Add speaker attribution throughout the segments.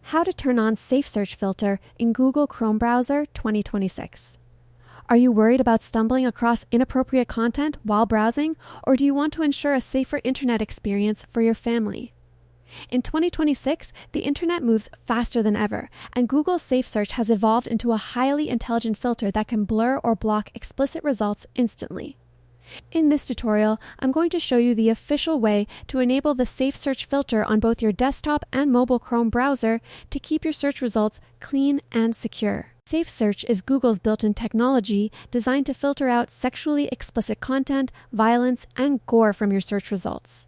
Speaker 1: How to turn on Safe Search filter in Google Chrome browser 2026. Are you worried about stumbling across inappropriate content while browsing, or do you want to ensure a safer internet experience for your family? In 2026, the internet moves faster than ever, and Google's Safe Search has evolved into a highly intelligent filter that can blur or block explicit results instantly. In this tutorial, I'm going to show you the official way to enable the Safe Search filter on both your desktop and mobile Chrome browser to keep your search results clean and secure. Safe Search is Google's built-in technology designed to filter out sexually explicit content, violence, and gore from your search results.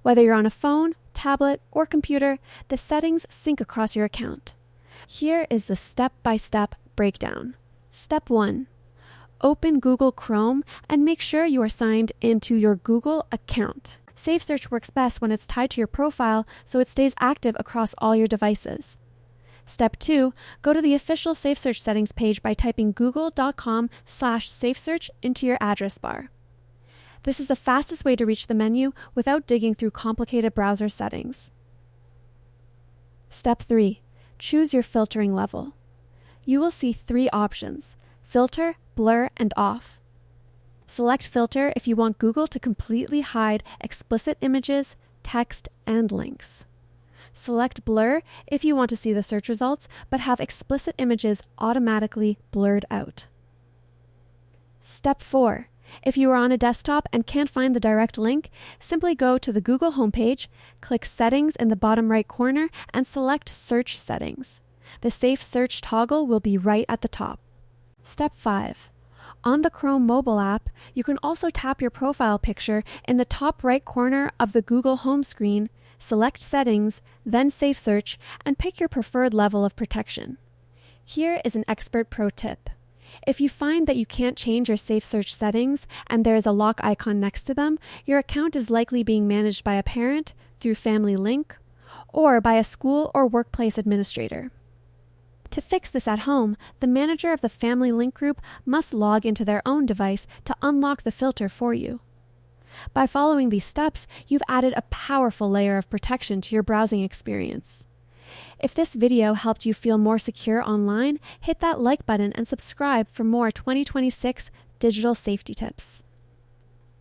Speaker 1: Whether you're on a phone, tablet, or computer, the settings sync across your account. Here is the step-by-step breakdown. Step 1. Open Google Chrome and make sure you are signed into your Google account. Safe Search works best when it's tied to your profile, so it stays active across all your devices. Step 2, go to the official Safe Search settings page by typing google.com/safesearch into your address bar. This is the fastest way to reach the menu without digging through complicated browser settings. Step 3, choose your filtering level. You will see 3 options: filter, blur, and off. Select filter if you want Google to completely hide explicit images, text, and links. Select blur if you want to see the search results but have explicit images automatically blurred out. Step 4. If you are on a desktop and can't find the direct link, simply go to the Google homepage, click Settings in the bottom right corner, and select Search Settings. The Safe Search toggle will be right at the top. Step 5. On the Chrome mobile app, you can also tap your profile picture in the top right corner of the Google home screen, select Settings, then Safe Search, and pick your preferred level of protection. Here is an expert pro tip. If you find that you can't change your Safe Search settings and there is a lock icon next to them, your account is likely being managed by a parent, through Family Link, or by a school or workplace administrator. To fix this at home, the manager of the Family Link group must log into their own device to unlock the filter for you. By following these steps, you've added a powerful layer of protection to your browsing experience. If this video helped you feel more secure online, hit that like button and subscribe for more 2026 digital safety tips.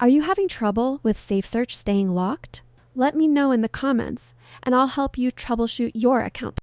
Speaker 1: Are you having trouble with Safe Search staying locked? Let me know in the comments, and I'll help you troubleshoot your account.